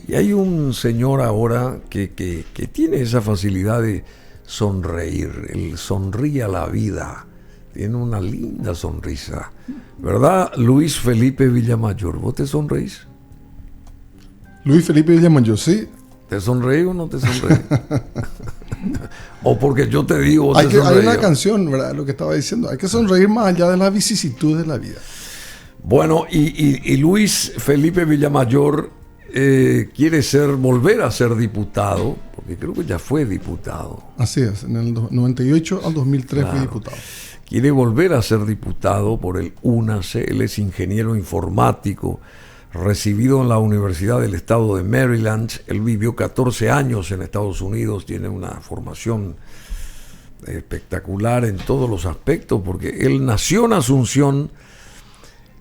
Y hay un señor ahora que tiene esa facilidad de sonreír. Él sonríe a la vida. Tiene una linda sonrisa. ¿Verdad, Luis Felipe Villamayor? ¿Vos te sonreís? Luis Felipe Villamayor, sí. ¿Te sonreí o no te sonreí? O porque yo te digo, hay una canción, ¿verdad? Lo que estaba diciendo. Hay que sonreír más allá de las vicisitudes de la vida. Bueno, y Luis Felipe Villamayor quiere volver a ser diputado, porque creo que ya fue diputado. Así es, en el 98 al 2003 claro. Fue diputado. Quiere volver a ser diputado por el UNACE. Él es ingeniero informático, recibido en la Universidad del Estado de Maryland. Él vivió 14 años en Estados Unidos, tiene una formación espectacular en todos los aspectos, porque él nació en Asunción,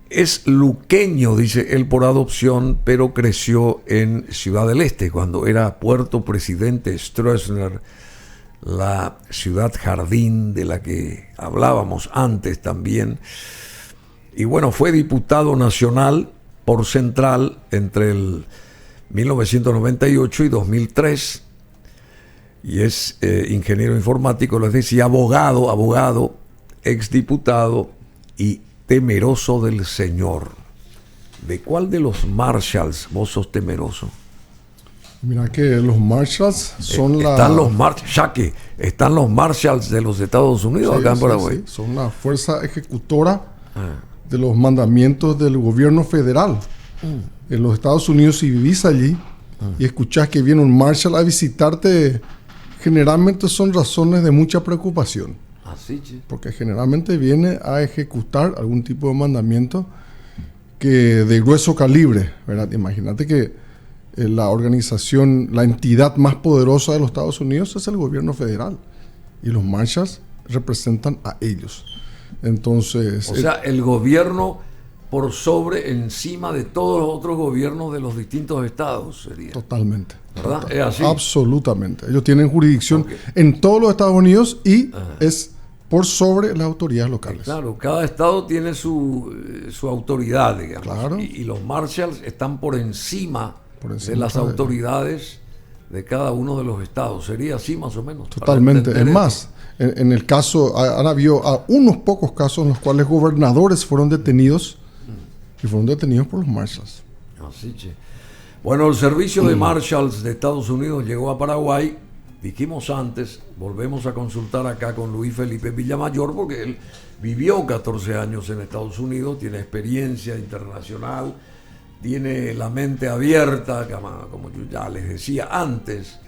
es luqueño, dice él, por adopción, pero creció en Ciudad del Este, cuando era Puerto Presidente Stroessner, la ciudad jardín de la que hablábamos antes también. Y bueno, fue diputado nacional por Central entre el 1998 y 2003, y es ingeniero informático, les decía, abogado, exdiputado y temeroso del Señor. ¿De cuál de los Marshalls vos sos temeroso? Mira que los Marshalls son están los Marshalls de los Estados Unidos, sí, acá en Paraguay. Sí. Son la fuerza ejecutora de los mandamientos del gobierno federal. En los Estados Unidos, si vivís allí y escuchás que viene un Marshall a visitarte, generalmente son razones de mucha preocupación. Así, sí. Porque generalmente viene a ejecutar algún tipo de mandamiento de grueso calibre, ¿verdad? Imagínate que la organización, la entidad más poderosa de los Estados Unidos es el gobierno federal, y los Marshalls representan a ellos. Entonces, o sea, el gobierno por encima de todos los otros gobiernos de los distintos estados sería. Totalmente. ¿Verdad? ¿Es así? Absolutamente. Ellos tienen jurisdicción en todos los Estados Unidos y es por sobre las autoridades locales. Claro, cada estado tiene su autoridad, digamos. Claro. Y los Marshalls están por encima de las autoridades de cada uno de los estados. ¿Sería así más o menos? Totalmente. Es más, en el caso, han habido unos pocos casos en los cuales gobernadores fueron detenidos y fueron detenidos por los Marshalls. Así, che. Bueno, el servicio de Marshalls de Estados Unidos llegó a Paraguay. Dijimos antes, volvemos a consultar acá con Luis Felipe Villamayor, porque él vivió 14 años en Estados Unidos, tiene experiencia internacional, tiene la mente abierta, como yo ya les decía antes,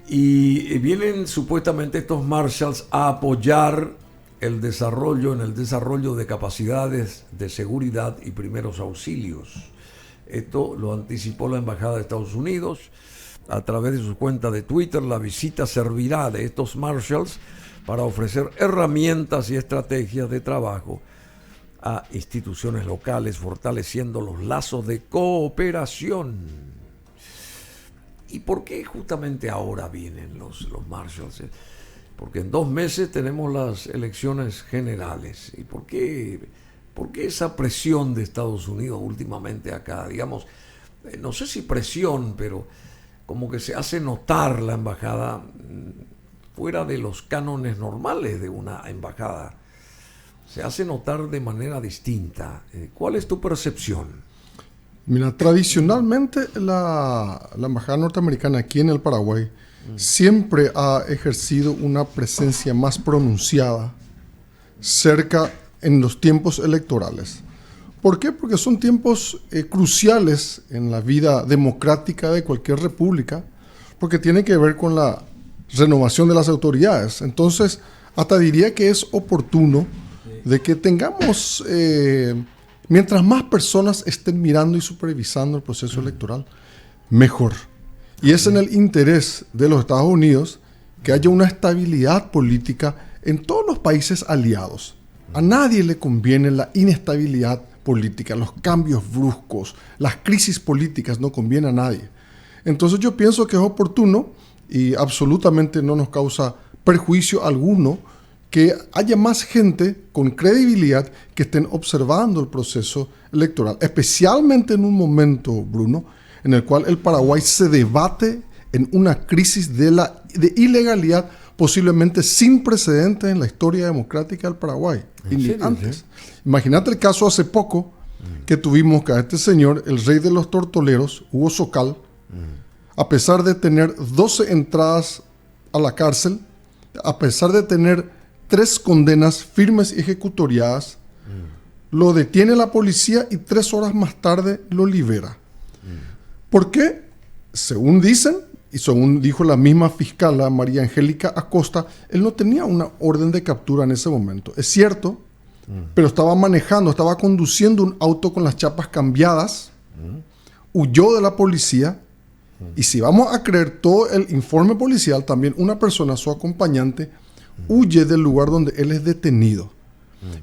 y vienen supuestamente estos Marshalls a apoyar en el desarrollo de capacidades de seguridad y primeros auxilios. Esto lo anticipó la Embajada de Estados Unidos a través de su cuenta de Twitter. La visita servirá de estos Marshalls para ofrecer herramientas y estrategias de trabajo a instituciones locales, fortaleciendo los lazos de cooperación. ¿Y por qué justamente ahora vienen los Marshalls? Porque en 2 meses tenemos las elecciones generales. ¿Y por qué esa presión de Estados Unidos últimamente acá? Digamos, no sé si presión, pero como que se hace notar la embajada fuera de los cánones normales de una embajada. Se hace notar de manera distinta. ¿Cuál es tu percepción? Mira, tradicionalmente la embajada norteamericana aquí en el Paraguay siempre ha ejercido una presencia más pronunciada cerca en los tiempos electorales. ¿Por qué? Porque son tiempos cruciales en la vida democrática de cualquier república, porque tiene que ver con la renovación de las autoridades. Entonces, hasta diría que es oportuno de que tengamos, mientras más personas estén mirando y supervisando el proceso electoral, mejor. Y es en el interés de los Estados Unidos que haya una estabilidad política en todos los países aliados. A nadie le conviene la inestabilidad política, los cambios bruscos, las crisis políticas, no conviene a nadie. Entonces yo pienso que es oportuno y absolutamente no nos causa perjuicio alguno que haya más gente con credibilidad que estén observando el proceso electoral, especialmente en un momento, Bruno, en el cual el Paraguay se debate en una crisis de ilegalidad posiblemente sin precedentes en la historia democrática del Paraguay. Y ni antes. ¿Sí? Imagínate el caso hace poco que tuvimos que a este señor, el rey de los tortoleros, Hugo Socal, a pesar de tener 12 entradas a la cárcel, a pesar de tener 3 condenas firmes y ejecutoriadas, lo detiene la policía y 3 horas más tarde lo libera. ¿Por qué? Según dicen, y según dijo la misma fiscal, María Angélica Acosta, él no tenía una orden de captura en ese momento. Es cierto, pero estaba conduciendo un auto con las chapas cambiadas, huyó de la policía, y si vamos a creer todo el informe policial, también una persona, su acompañante, huye del lugar donde él es detenido.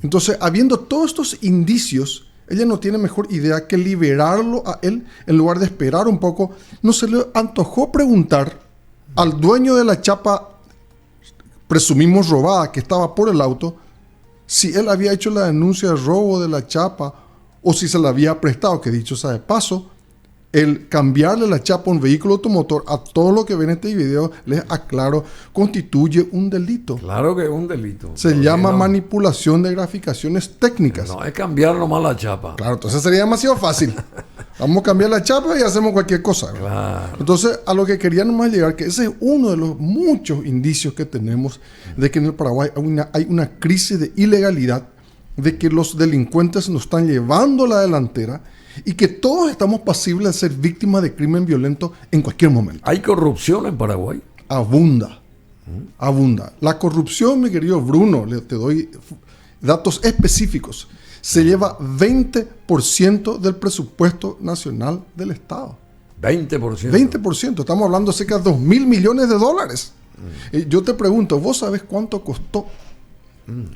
Entonces, habiendo todos estos indicios, ella no tiene mejor idea que liberarlo a él en lugar de esperar un poco. No se le antojó preguntar al dueño de la chapa, presumimos robada, que estaba por el auto, si él había hecho la denuncia de robo de la chapa o si se la había prestado, que dicho sea de paso, el cambiarle la chapa a un vehículo automotor, a todo lo que ven en este video, les aclaro, constituye un delito. Claro que es un delito. Se llama manipulación de graficaciones técnicas. No, es cambiar nomás la chapa. Claro, entonces sería demasiado fácil. Vamos a cambiar la chapa y hacemos cualquier cosa. Claro. Entonces, a lo que quería nomás llegar, que ese es uno de los muchos indicios que tenemos de que en el Paraguay hay una crisis de ilegalidad, de que los delincuentes nos están llevando a la delantera y que todos estamos pasibles de ser víctimas de crimen violento en cualquier momento. ¿Hay corrupción en Paraguay? Abunda. Abunda. La corrupción, mi querido Bruno, te doy datos específicos, se lleva 20% del presupuesto nacional del Estado. 20%. 20%. Estamos hablando de cerca de 2.000 millones de dólares. Yo te pregunto, ¿vos sabés cuánto costó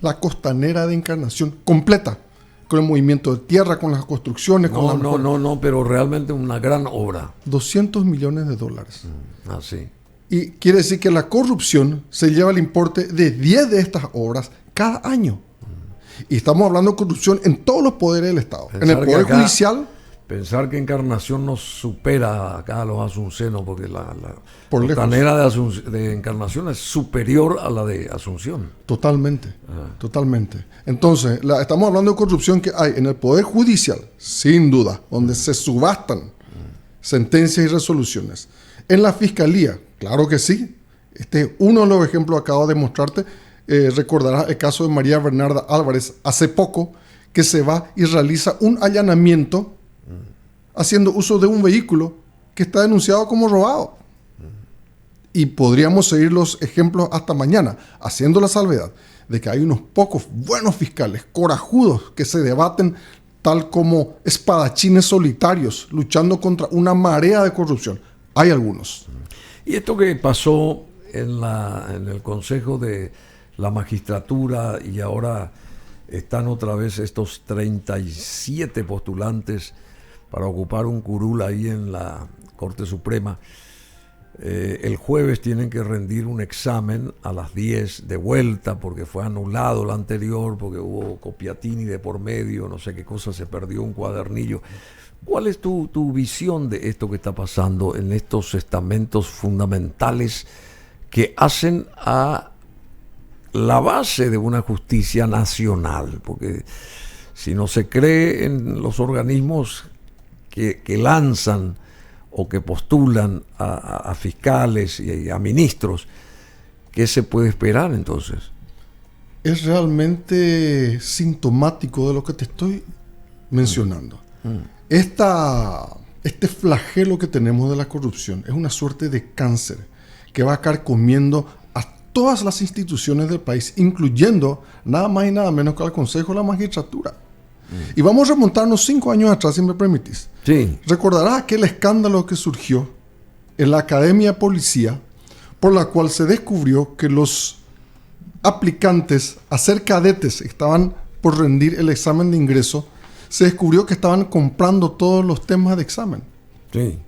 la costanera de Encarnación completa? Con el movimiento de tierra, con las construcciones. No, pero realmente una gran obra. 200 millones de dólares. Así. Y quiere decir que la corrupción se lleva el importe de 10 de estas obras cada año. Y estamos hablando de corrupción en todos los poderes del Estado. En el Poder Judicial. Pensar que Encarnación nos supera acá a los asuncenos, porque la costanera de Encarnación es superior a la de Asunción. Totalmente, totalmente. Entonces, estamos hablando de corrupción que hay en el Poder Judicial, sin duda, donde se subastan sentencias y resoluciones. En la Fiscalía, claro que sí. Este es uno de los ejemplos que acabo de mostrarte. Recordarás el caso de María Bernarda Álvarez hace poco, que se va y realiza un allanamiento haciendo uso de un vehículo que está denunciado como robado. Y podríamos seguir los ejemplos hasta mañana, haciendo la salvedad de que hay unos pocos buenos fiscales, corajudos, que se debaten tal como espadachines solitarios, luchando contra una marea de corrupción. Hay algunos. Y esto que pasó en el Consejo de la Magistratura, y ahora están otra vez estos 37 postulantes para ocupar un curul ahí en la Corte Suprema. El jueves tienen que rendir un examen a las 10 de vuelta porque fue anulado el anterior, porque hubo copiatini de por medio, no sé qué cosa, se perdió un cuadernillo. ¿Cuál es tu visión de esto que está pasando en estos estamentos fundamentales que hacen a la base de una justicia nacional? Porque si no se cree en los organismos que lanzan o que postulan a fiscales y a ministros, ¿qué se puede esperar entonces? Es realmente sintomático de lo que te estoy mencionando. Este flagelo que tenemos de la corrupción es una suerte de cáncer que va a carcomiendo a todas las instituciones del país, incluyendo nada más y nada menos que al Consejo de la Magistratura. Y vamos a remontarnos 5 años atrás, si me permitís. Sí. Recordarás aquel escándalo que surgió en la Academia de Policía, por la cual se descubrió que los aplicantes a ser cadetes estaban por rendir el examen de ingreso. Se descubrió que estaban comprando todos los temas de examen. Sí,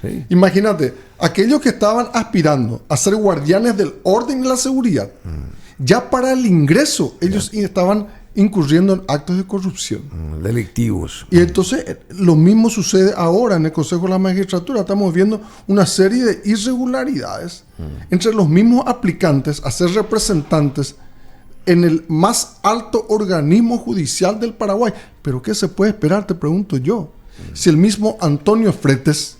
sí. Imagínate, aquellos que estaban aspirando a ser guardianes del orden y la seguridad, ya para el ingreso ellos estaban incurriendo en actos de corrupción. Delictivos. Y entonces lo mismo sucede ahora en el Consejo de la Magistratura. Estamos viendo una serie de irregularidades entre los mismos aplicantes a ser representantes en el más alto organismo judicial del Paraguay. ¿Pero qué se puede esperar, te pregunto yo? Si el mismo Antonio Fretes,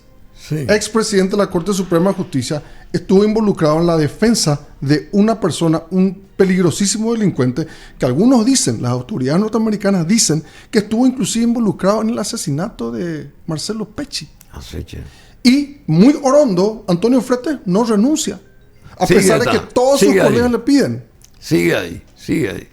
expresidente de la Corte Suprema de Justicia, estuvo involucrado en la defensa de una persona, un peligrosísimo delincuente, que algunos dicen, las autoridades norteamericanas dicen, que estuvo inclusive involucrado en el asesinato de Marcelo Pecci. Y muy orondo, Antonio Fretes no renuncia, a pesar de que todos sus colegas le piden. Sigue ahí. Sigue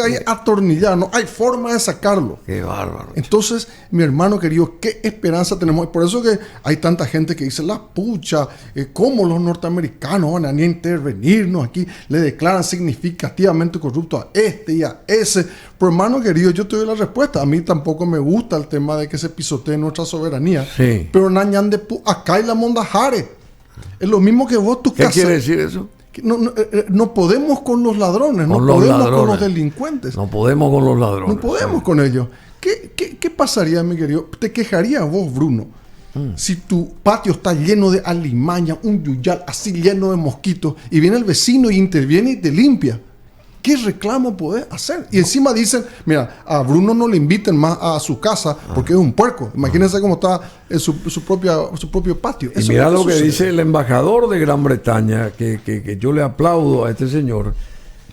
ahí atornillado, no hay forma de sacarlo. Qué bárbaro. Entonces, mi hermano querido, qué esperanza tenemos. Por eso que hay tanta gente que dice, la pucha, ¿cómo los norteamericanos van a ni intervenirnos aquí? Le declaran significativamente corrupto a este y a ese. Pero hermano querido, yo te doy la respuesta. A mí tampoco me gusta el tema de que se pisotee nuestra soberanía. Sí. Pero Nañán acá hay la Mondajare. Es lo mismo que vos, tu casa. ¿Qué quiere decir eso? No podemos con los ladrones, no podemos con los delincuentes. No podemos con los ladrones. No podemos con ellos. ¿Qué pasaría, mi querido? ¿Te quejarías vos, Bruno, si tu patio está lleno de alimaña, un yuyal así lleno de mosquitos, y viene el vecino y interviene y te limpia? ¿Qué reclamo podés hacer? Y encima dicen, mira, a Bruno no le inviten más a su casa porque es un puerco. Imagínense cómo está en su propio patio. Y mira lo que dice el embajador de Gran Bretaña, que yo le aplaudo a este señor,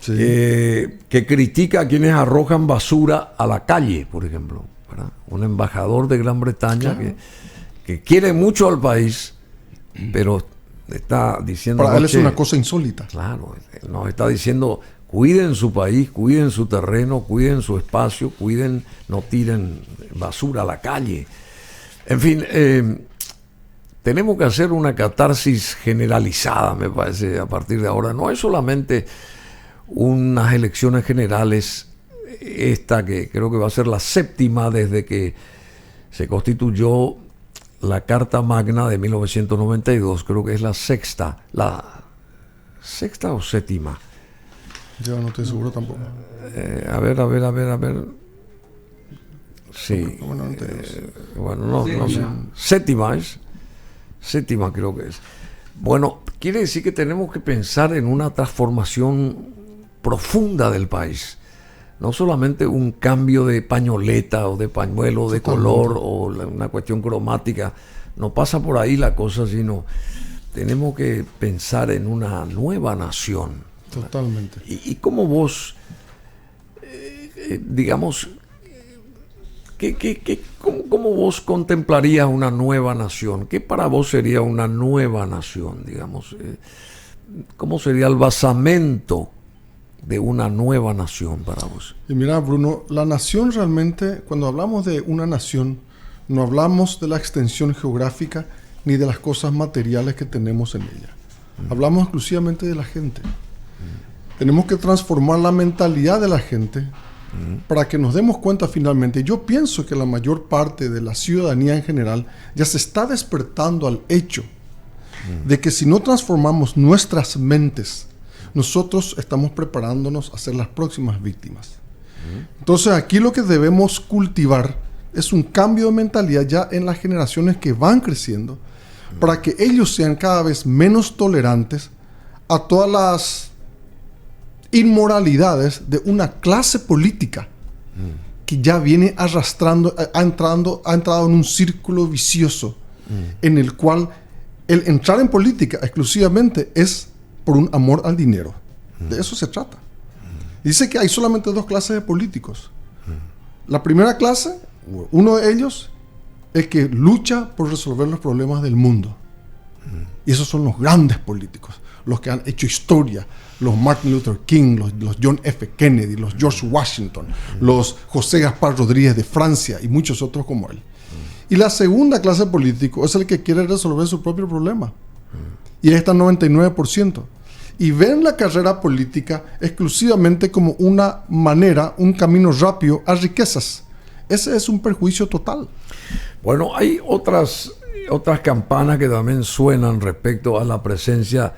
que critica a quienes arrojan basura a la calle, por ejemplo, ¿verdad? Un embajador de Gran Bretaña, claro, que quiere mucho al país, pero está diciendo... Para él es una cosa insólita. Claro, nos está diciendo... Cuiden su país, cuiden su terreno, cuiden su espacio, no tiren basura a la calle. En fin, tenemos que hacer una catarsis generalizada, me parece, a partir de ahora. No es solamente unas elecciones generales, esta que creo que va a ser la séptima desde que se constituyó la Carta Magna de 1992, creo que es la sexta o séptima. Yo no estoy seguro tampoco. A ver. Sí. No sé. Séptima creo que es. Bueno, quiere decir que tenemos que pensar en una transformación profunda del país. No solamente un cambio de pañoleta o de pañuelo de color o una cuestión cromática. No pasa por ahí la cosa, sino tenemos que pensar en una nueva nación. Totalmente. ¿Y cómo vos, digamos, cómo vos contemplarías una nueva nación? ¿Qué para vos sería una nueva nación, digamos? ¿Cómo sería el basamento de una nueva nación para vos? Y mira, Bruno, la nación realmente, cuando hablamos de una nación, no hablamos de la extensión geográfica ni de las cosas materiales que tenemos en ella. Hablamos exclusivamente de la gente. Tenemos que transformar la mentalidad de la gente para que nos demos cuenta finalmente. Yo pienso que la mayor parte de la ciudadanía en general ya se está despertando al hecho de que si no transformamos nuestras mentes, nosotros estamos preparándonos a ser las próximas víctimas. Entonces aquí lo que debemos cultivar es un cambio de mentalidad ya en las generaciones que van creciendo, para que ellos sean cada vez menos tolerantes a todas las inmoralidades de una clase política que ya viene arrastrando, ha entrado en un círculo vicioso en el cual el entrar en política exclusivamente es por un amor al dinero. De eso se trata. Dice que hay solamente dos clases de políticos. La primera clase, uno de ellos, el que lucha por resolver los problemas del mundo. Y esos son los grandes políticos, los que han hecho historia, los Martin Luther King, los John F. Kennedy, los George Washington, los José Gaspar Rodríguez de Francia y muchos otros como él. Y la segunda clase de político es el que quiere resolver su propio problema. Y está el 99%. Y ven la carrera política exclusivamente como una manera, un camino rápido a riquezas. Ese es un perjuicio total. Bueno, hay otras campanas que también suenan respecto a la presencia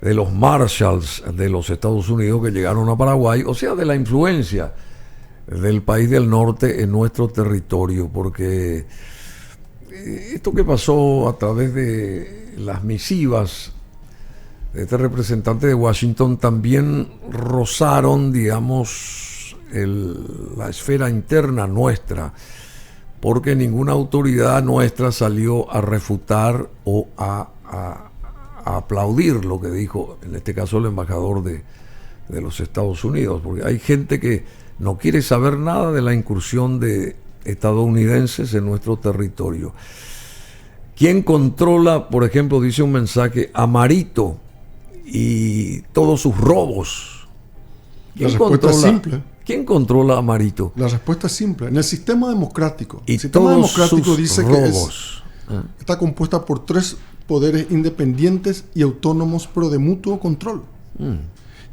de los Marshalls de los Estados Unidos que llegaron a Paraguay, o sea, de la influencia del país del norte en nuestro territorio, porque esto que pasó a través de las misivas de este representante de Washington también rozaron, digamos, la esfera interna nuestra, porque ninguna autoridad nuestra salió a refutar o a aplaudir lo que dijo, en este caso, el embajador de los Estados Unidos, porque hay gente que no quiere saber nada de la incursión de estadounidenses en nuestro territorio. ¿Quién controla, por ejemplo, dice un mensaje, a Marito y todos sus robos? La respuesta es simple. ¿Quién controla a Marito? La respuesta es simple. En el sistema democrático. Y el sistema democrático dice robos. que está compuesta por 3 poderes independientes y autónomos, pero de mutuo control.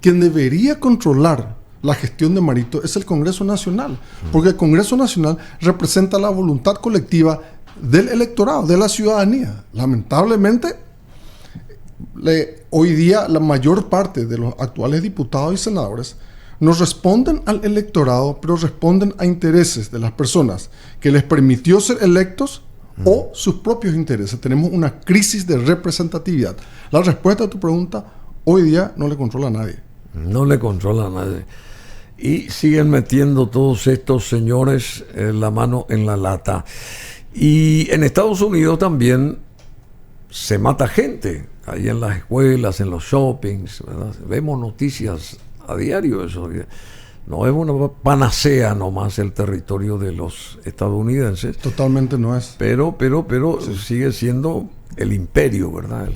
Quien debería controlar la gestión de Marito es el Congreso Nacional, porque el Congreso Nacional representa la voluntad colectiva del electorado, de la ciudadanía. Lamentablemente, hoy día la mayor parte de los actuales diputados y senadores no responden al electorado, pero responden a intereses de las personas que les permitió ser electos o sus propios intereses. Tenemos una crisis de representatividad. La respuesta a tu pregunta, hoy día no le controla a nadie. No le controla a nadie. Y siguen metiendo todos estos señores la mano en la lata. Y en Estados Unidos también se mata gente, ahí en las escuelas, en los shoppings, ¿verdad? Vemos noticias a diario eso. No es una panacea nomás el territorio de los estadounidenses. Totalmente no es. Pero sí, sigue siendo el imperio, ¿verdad?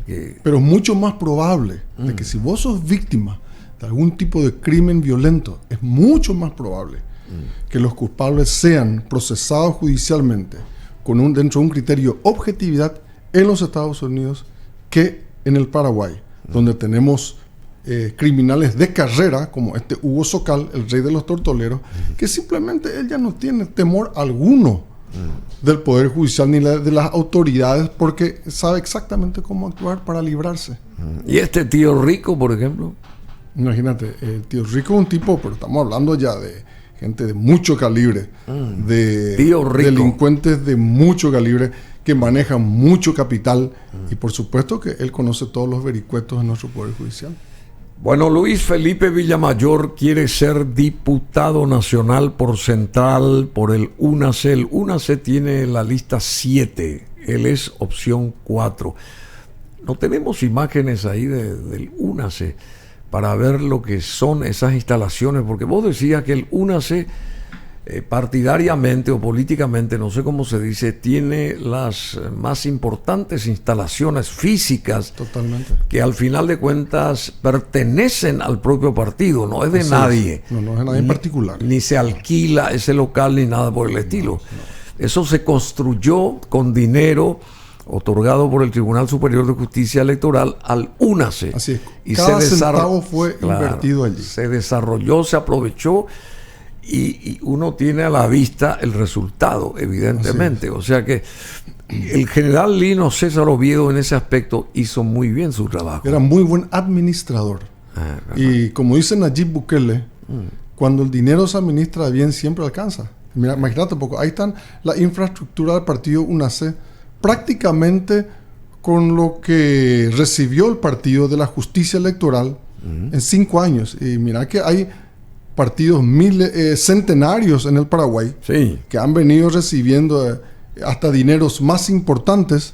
Pero es mucho más probable de que si vos sos víctima de algún tipo de crimen violento, es mucho más probable que los culpables sean procesados judicialmente dentro de un criterio objetividad en los Estados Unidos que en el Paraguay, donde tenemos criminales de carrera como este Hugo Socal, el rey de los tortoleros, que simplemente él ya no tiene temor alguno del Poder Judicial ni de las autoridades, porque sabe exactamente cómo actuar para librarse. ¿Y este tío Rico, por ejemplo? Imagínate, el tío Rico es un tipo, pero estamos hablando ya de gente de mucho calibre, de delincuentes de mucho calibre que manejan mucho capital, y por supuesto que él conoce todos los vericuetos de nuestro Poder Judicial. Bueno, Luis Felipe Villamayor quiere ser diputado nacional por Central, por el UNACE. El UNACE tiene la lista 7, él es opción 4. No tenemos imágenes ahí del UNACE para ver lo que son esas instalaciones, porque vos decías que el UNACE partidariamente o políticamente, no sé cómo se dice, tiene las más importantes instalaciones físicas. Totalmente. Que al final de cuentas pertenecen al propio partido, no es de nadie. No es de nadie en particular. Ni se alquila ese local ni nada por el estilo. Eso se construyó con dinero otorgado por el Tribunal Superior de Justicia Electoral al UNACE. Así es. Y cada centavo fue invertido allí. Se desarrolló, se aprovechó, y uno tiene a la vista el resultado, evidentemente. O sea que el general Lino César Oviedo en ese aspecto hizo muy bien su trabajo. Era muy buen administrador. Y como dice Nayib Bukele, cuando el dinero se administra bien, siempre alcanza. Mira, imagínate un poco, ahí están la infraestructura del partido UNACE, prácticamente con lo que recibió el partido de la justicia electoral en 5 años. Y mira que hay partidos centenarios en el Paraguay, sí, que han venido recibiendo hasta dineros más importantes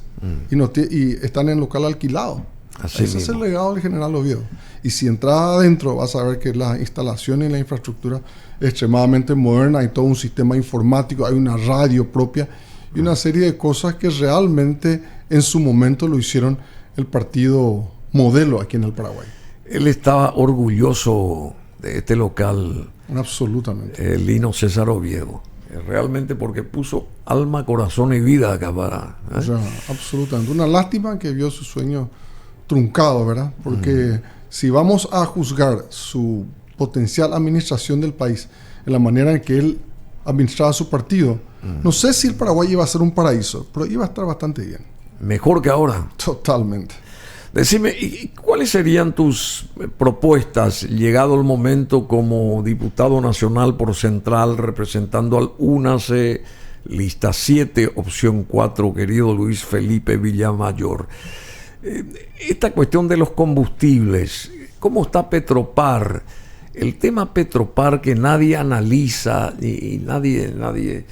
y están en local alquilado. Ese es el legado del general Oviedo. Y si entras adentro vas a ver que la instalación y la infraestructura es extremadamente moderna, hay todo un sistema informático, hay una radio propia y una serie de cosas que realmente en su momento lo hicieron el partido modelo aquí en el Paraguay. Él estaba orgulloso de este local. Absolutamente. Lino César Oviedo. Realmente porque puso alma, corazón y vida acá para... O sea, absolutamente. Una lástima que vio su sueño truncado, ¿verdad? Porque si vamos a juzgar su potencial administración del país en la manera en que él administraba su partido, no sé si el Paraguay iba a ser un paraíso, pero iba a estar bastante bien. Mejor que ahora. Totalmente. Decime, ¿y cuáles serían tus propuestas, llegado el momento como diputado nacional por Central, representando al UNACE, lista 7, opción 4, querido Luis Felipe Villamayor? Esta cuestión de los combustibles, ¿cómo está Petropar? El tema Petropar que nadie analiza y nadie,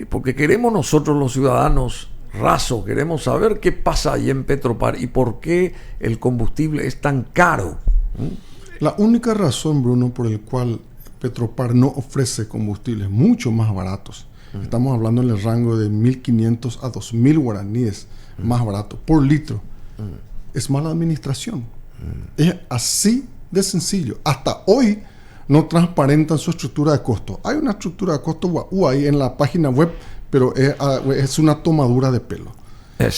porque queremos nosotros los ciudadanos rasos, queremos saber qué pasa ahí en Petropar y por qué el combustible es tan caro. La única razón, Bruno, por el cual Petropar no ofrece combustibles mucho más baratos, estamos hablando en el rango de 1.500 a 2.000 guaraníes más barato por litro, es mala administración. Es así de sencillo. Hasta hoy no transparentan su estructura de costo. Hay una estructura de costo ahí en la página web, pero es una tomadura de pelo.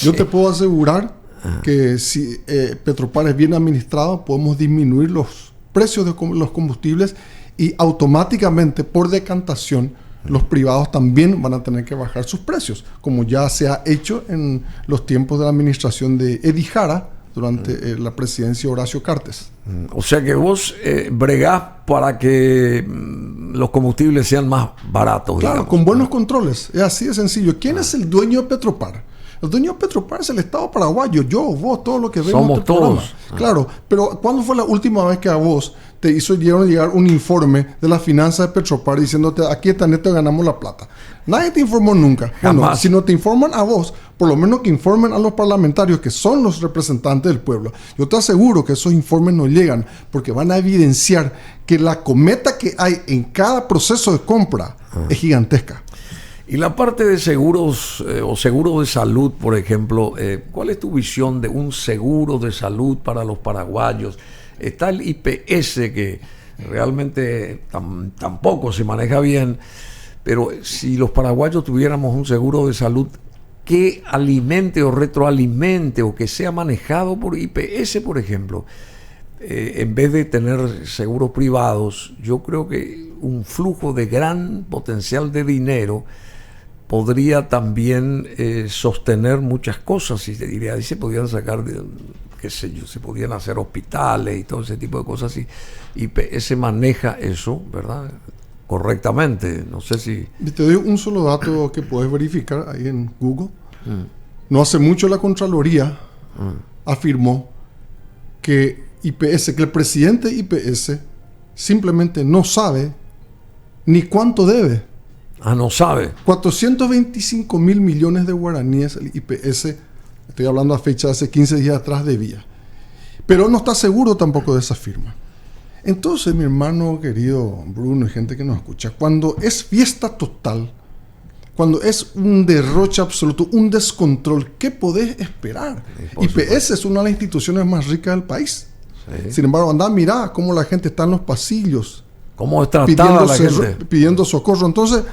Yo te puedo asegurar que si Petropar es bien administrado, podemos disminuir los precios de los combustibles y automáticamente, por decantación, los privados también van a tener que bajar sus precios, como ya se ha hecho en los tiempos de la administración de Edi Jara durante la presidencia de Horacio Cartes. O sea que vos bregás para que los combustibles sean más baratos. Claro, digamos, con buenos controles. Es así de sencillo. ¿Quién es el dueño de Petropar? El dueño de Petropar es el Estado paraguayo. Yo, vos, todo lo que vemos. Somos todos. Claro, pero ¿cuándo fue la última vez que a vos te hicieron llegar un informe de las finanzas de Petropar diciéndote aquí está neto, ganamos la plata? Nadie te informó nunca. Bueno, si no te informan a vos, por lo menos que informen a los parlamentarios, que son los representantes del pueblo. Yo te aseguro que esos informes no llegan, porque van a evidenciar que la cometa que hay en cada proceso de compra es gigantesca. Y la parte de seguros o seguro de salud, por ejemplo, ¿cuál es tu visión de un seguro de salud para los paraguayos? Está el IPS, que realmente tampoco se maneja bien, pero si los paraguayos tuviéramos un seguro de salud que alimente o retroalimente o que sea manejado por IPS, por ejemplo, en vez de tener seguros privados, yo creo que un flujo de gran potencial de dinero podría también sostener muchas cosas, y te diría, ahí se podían sacar, qué sé yo, se podían hacer hospitales y todo ese tipo de cosas, y IPS maneja eso, ¿verdad?, correctamente. No sé si... Te doy un solo dato que puedes verificar ahí en Google. No hace mucho la Contraloría afirmó que IPS, que el presidente de IPS simplemente no sabe ni cuánto debe. No sabe. 425 mil millones de guaraníes el IPS, estoy hablando a fecha de hace 15 días atrás, debía. Pero no está seguro tampoco de esa firma. Entonces, mi hermano querido Bruno y gente que nos escucha, cuando es fiesta total, cuando es un derroche absoluto, un descontrol, ¿qué podés esperar? IPS es una de las instituciones más ricas del país. Sí. Sin embargo, andá, mirá cómo la gente está en los pasillos. ¿Cómo es tratada la gente? Pidiendo socorro. Entonces,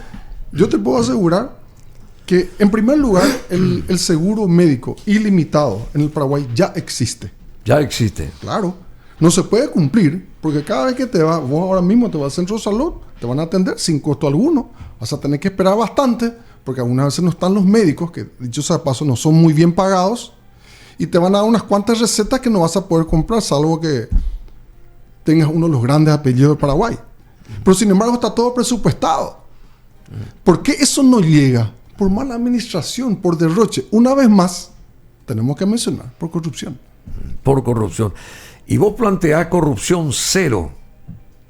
yo te puedo asegurar que, en primer lugar, el seguro médico ilimitado en el Paraguay ya existe. Ya existe. Claro. No se puede cumplir, porque cada vez que te vas, vos ahora mismo te vas al centro de salud, te van a atender sin costo alguno. Vas a tener que esperar bastante, porque algunas veces no están los médicos, que dicho sea de paso no son muy bien pagados, y te van a dar unas cuantas recetas que no vas a poder comprar, salvo que tengas uno de los grandes apellidos de Paraguay. Pero sin embargo está todo presupuestado. ¿Por qué eso no llega? Por mala administración, por derroche. Una vez más, tenemos que mencionar, por corrupción. Por corrupción. Y vos planteás corrupción cero.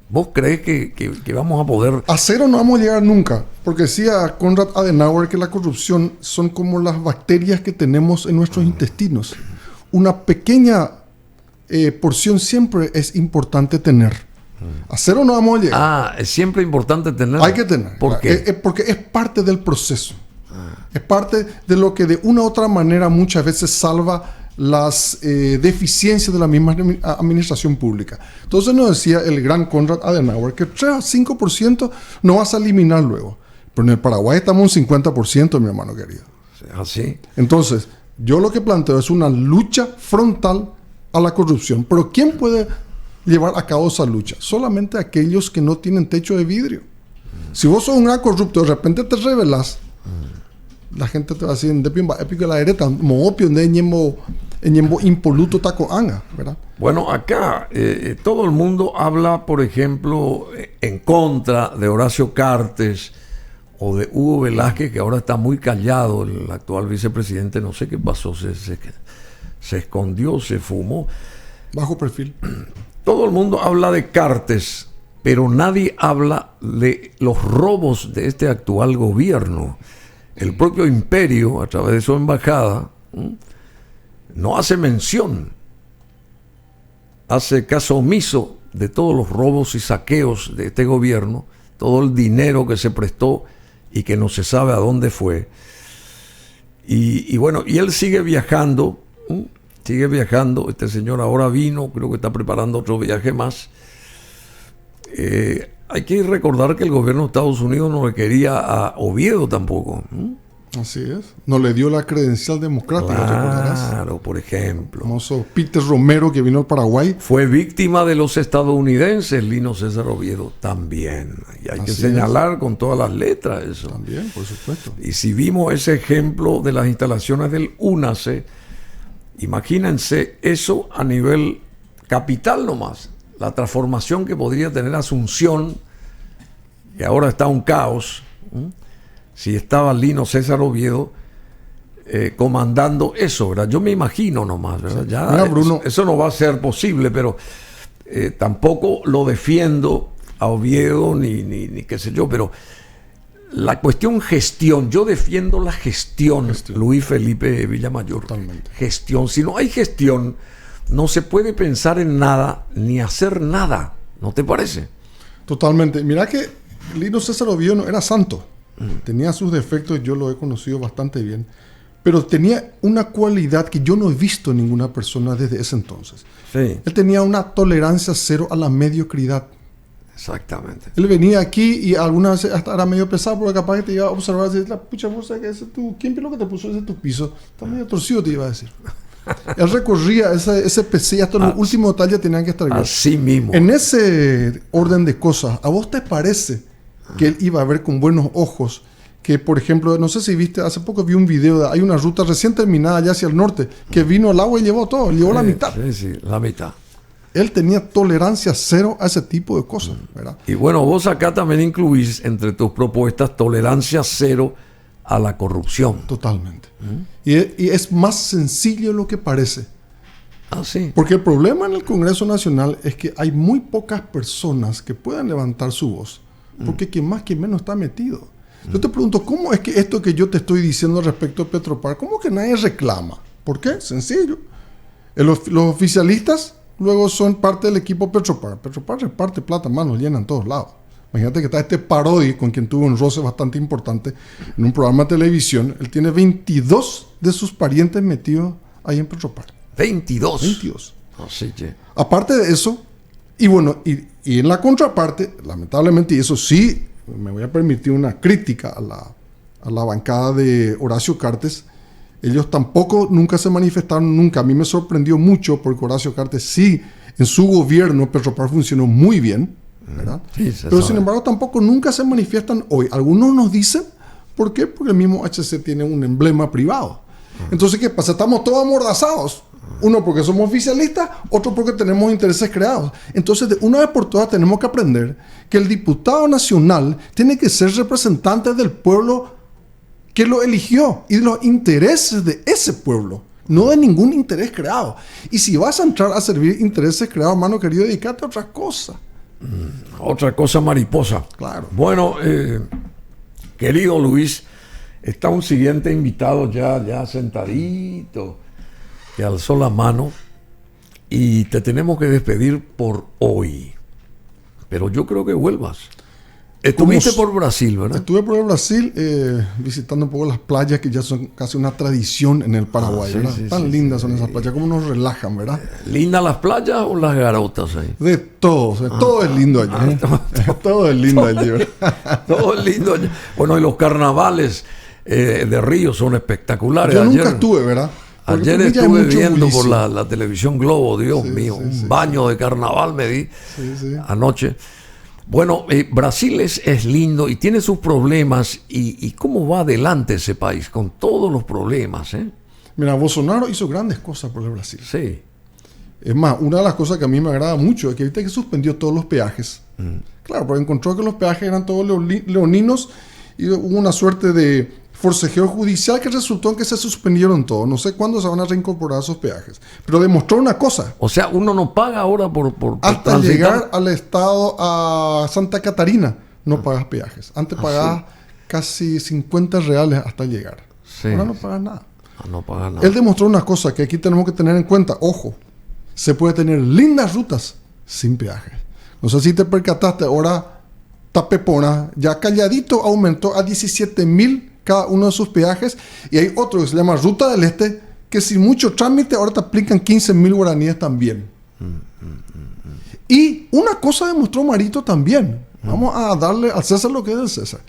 ¿Vos crees que vamos a poder...? A cero no vamos a llegar nunca. Porque decía Konrad Adenauer que la corrupción son como las bacterias que tenemos en nuestros intestinos. Una pequeña porción siempre es importante tener. A cero no vamos a llegar. Es siempre importante tener. Hay que tener. ¿Por qué? Porque es parte del proceso. Es parte de lo que de una u otra manera muchas veces salva las deficiencias de la misma administración pública. Entonces nos decía el gran Konrad Adenauer que 3 a 5% no vas a eliminar luego. Pero en el Paraguay estamos un 50%, mi hermano querido. ¿Así? Entonces, yo lo que planteo es una lucha frontal a la corrupción. Pero ¿quién puede llevar a cabo esa lucha? Solamente aquellos que no tienen techo de vidrio. Si vos sos un gran corrupto, de repente te revelás, la gente te va a decir, épico la hereta, moopio, en impoluto taco anga, ¿verdad? Bueno, acá todo el mundo habla, por ejemplo, en contra de Horacio Cartes o de Hugo Velázquez, que ahora está muy callado, el actual vicepresidente, no sé qué pasó, se escondió, se fumó. Bajo perfil. Todo el mundo habla de Cartes, pero nadie habla de los robos de este actual gobierno. El propio imperio, a través de su embajada, no hace mención, hace caso omiso de todos los robos y saqueos de este gobierno, todo el dinero que se prestó y que no se sabe a dónde fue. Y bueno, y él sigue viajando, este señor ahora vino, creo que está preparando otro viaje más. Hay que recordar que el gobierno de Estados Unidos no le quería a Oviedo tampoco. Así es. No le dio la credencial democrática, recordarás. Claro, por ejemplo. El famoso Peter Romero, que vino al Paraguay. Fue víctima de los estadounidenses, Lino César Oviedo, también. Y hay que señalar con todas las letras eso. También, por supuesto. Y si vimos ese ejemplo de las instalaciones del UNACE, imagínense eso a nivel capital nomás. La transformación que podría tener Asunción, que ahora está un caos, si estaba Lino César Oviedo comandando eso, ¿verdad? Yo me imagino nomás, ¿verdad? Ya, mira, Bruno, eso no va a ser posible, pero tampoco lo defiendo a Oviedo ni qué sé yo, pero la cuestión gestión, yo defiendo la gestión. Luis Felipe Villamayor. Totalmente. Gestión, si no hay gestión, no se puede pensar en nada ni hacer nada, ¿no te parece? Totalmente. Mira que Lino César Oviedo no era santo. Tenía sus defectos, yo lo he conocido bastante bien, pero tenía una cualidad que yo no he visto en ninguna persona desde ese entonces. Sí. Él tenía una tolerancia cero a la mediocridad. Exactamente. Él venía aquí y algunas veces hasta era medio pesado, porque capaz que te iba a observar y decir, la pucha bolsa que ese tú, ¿quién es lo que te puso ese tu piso? Está medio torcido, te iba a decir. Él recorría ese PC y hasta los últimos detalles tenían que estar bien. Así mismo. En ese orden de cosas, ¿a vos te parece que él iba a ver con buenos ojos que, por ejemplo, no sé si viste, hace poco vi un video, hay una ruta recién terminada allá hacia el norte, que vino el agua y llevó todo, llevó la mitad? Sí, la mitad. Él tenía tolerancia cero a ese tipo de cosas, ¿verdad? Y bueno, vos acá también incluís entre tus propuestas tolerancia cero a la corrupción. Totalmente. Y es más sencillo de lo que parece. Ah, sí. Porque el problema en el Congreso Nacional es que hay muy pocas personas que puedan levantar su voz, porque quien más, quien menos está metido. Yo te pregunto, ¿cómo es que esto que yo te estoy diciendo respecto a Petropar, cómo que nadie reclama? ¿Por qué? Sencillo. Los oficialistas luego son parte del equipo Petropar. Petropar reparte plata, manos llenas en todos lados. Imagínate que está este Parodi, con quien tuvo un roce bastante importante en un programa de televisión. Él tiene 22 de sus parientes metidos ahí en Petropar. 22. 22. Así que. Aparte de eso, y bueno, y en la contraparte, lamentablemente, y eso sí, me voy a permitir una crítica a la bancada de Horacio Cartes. Ellos tampoco nunca se manifestaron, nunca. A mí me sorprendió mucho porque Horacio Cartes sí, en su gobierno Petropar funcionó muy bien, ¿verdad? Sí, pero sin embargo tampoco nunca se manifiestan hoy. Algunos nos dicen, ¿por qué? Porque el mismo HC tiene un emblema privado. Entonces, ¿qué pasa? Estamos todos amordazados. Uno porque somos oficialistas, otro porque tenemos intereses creados. Entonces, de una vez por todas tenemos que aprender que el diputado nacional tiene que ser representante del pueblo que lo eligió y de los intereses de ese pueblo, no de ningún interés creado. Y si vas a entrar a servir intereses creados, hermano querido, dedícate a otra cosa. Otra cosa mariposa. Claro. Bueno, querido Luis, está un siguiente invitado ya sentadito, que alzó la mano, y te tenemos que despedir por hoy. Pero yo creo que vuelvas. Estuviste por Brasil, ¿verdad? Estuve por Brasil visitando un poco las playas que ya son casi una tradición en el Paraguay, ¿verdad? Tan lindas son esas playas, cómo nos relajan, ¿verdad? ¿Lindas las playas o las garotas ahí? De todo, todo es lindo allí. Todo es lindo allí, ¿verdad? Todo es lindo allí. Bueno, y los carnavales de Río son espectaculares. Yo nunca estuve, ¿verdad? Ayer estuve viendo por la televisión Globo, Dios mío, un baño de carnaval me di anoche. Bueno, Brasil es lindo y tiene sus problemas. ¿Y cómo va adelante ese país con todos los problemas? Mira, Bolsonaro hizo grandes cosas por el Brasil. Sí. Es más, una de las cosas que a mí me agrada mucho es que ahorita que suspendió todos los peajes. Claro, porque encontró que los peajes eran todos leoninos y hubo una suerte de forcejeo judicial que resultó en que se suspendieron todos. No sé cuándo se van a reincorporar esos peajes. Pero demostró una cosa. O sea, uno no paga ahora por hasta transitar. Llegar al estado, a Santa Catarina, no pagas peajes. Antes pagabas casi 50 reales hasta llegar. Sí. Ahora no pagas nada. No pagas nada. Él demostró una cosa que aquí tenemos que tener en cuenta. Ojo, se puede tener lindas rutas sin peajes. No sé si te percataste, ahora Tapepona ya calladito aumentó a 17,000 cada uno de sus peajes, y hay otro que se llama Ruta del Este, que sin mucho trámite ahora te aplican 15,000 guaraníes también. Y una cosa demostró Marito también. Vamos a darle al César lo que es del César.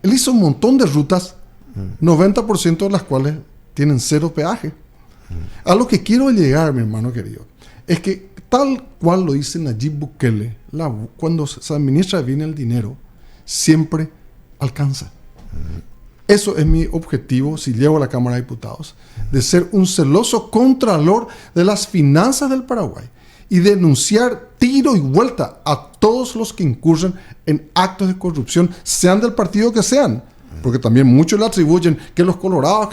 Él hizo un montón de rutas, 90% de las cuales tienen cero peaje. A lo que quiero llegar, mi hermano querido, es que tal cual lo dice Nayib Bukele, cuando se administra bien el dinero, siempre alcanza. Eso es mi objetivo si llego a la Cámara de Diputados, de ser un celoso contralor de las finanzas del Paraguay y denunciar tiro y vuelta a todos los que incurren en actos de corrupción, sean del partido que sean. Porque también muchos le atribuyen que los colorados.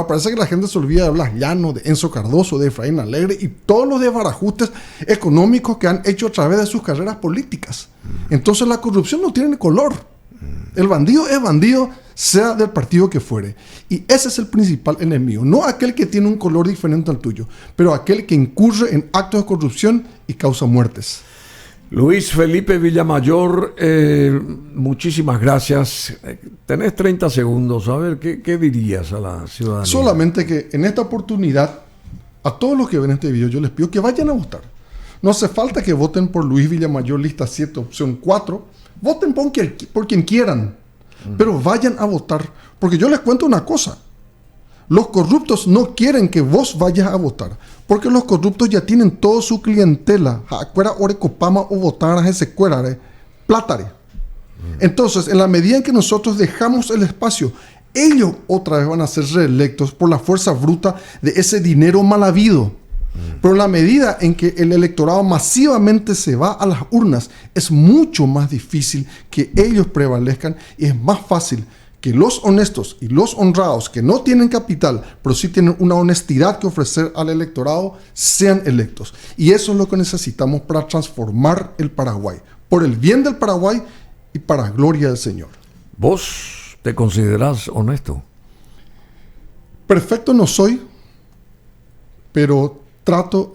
Parece que la gente se olvida de Blas Llano, de Enzo Cardoso, de Efraín Alegre y todos los desbarajustes económicos que han hecho a través de sus carreras políticas. Entonces la corrupción no tiene color. El bandido es bandido, sea del partido que fuere. Y ese es el principal enemigo. No aquel que tiene un color diferente al tuyo, pero aquel que incurre en actos de corrupción y causa muertes. Luis Felipe Villamayor, muchísimas gracias. Tenés 30 segundos. A ver, ¿qué dirías a la ciudadanía? Solamente que en esta oportunidad, a todos los que ven este video, yo les pido que vayan a votar. No hace falta que voten por Luis Villamayor, lista 7, opción 4. Voten por quien quieran, pero vayan a votar. Porque yo les cuento una cosa. Los corruptos no quieren que vos vayas a votar, porque los corruptos ya tienen toda su clientela. Plátare. Entonces, en la medida en que nosotros dejamos el espacio, ellos otra vez van a ser reelectos por la fuerza bruta de ese dinero mal habido. Pero en la medida en que el electorado masivamente se va a las urnas, es mucho más difícil que ellos prevalezcan y es más fácil que los honestos y los honrados que no tienen capital, pero sí tienen una honestidad que ofrecer al electorado, sean electos. Y eso es lo que necesitamos para transformar el Paraguay, por el bien del Paraguay y para gloria del Señor. ¿Vos te considerás honesto? Perfecto no soy, pero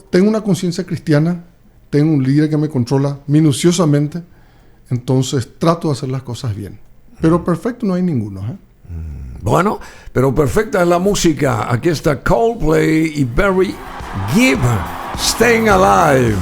tengo una conciencia cristiana, tengo un líder que me controla minuciosamente, entonces trato de hacer las cosas bien. Pero perfecto no hay ninguno. Bueno, pero perfecta es la música. Aquí está Coldplay y Barry Gibb, Staying Alive.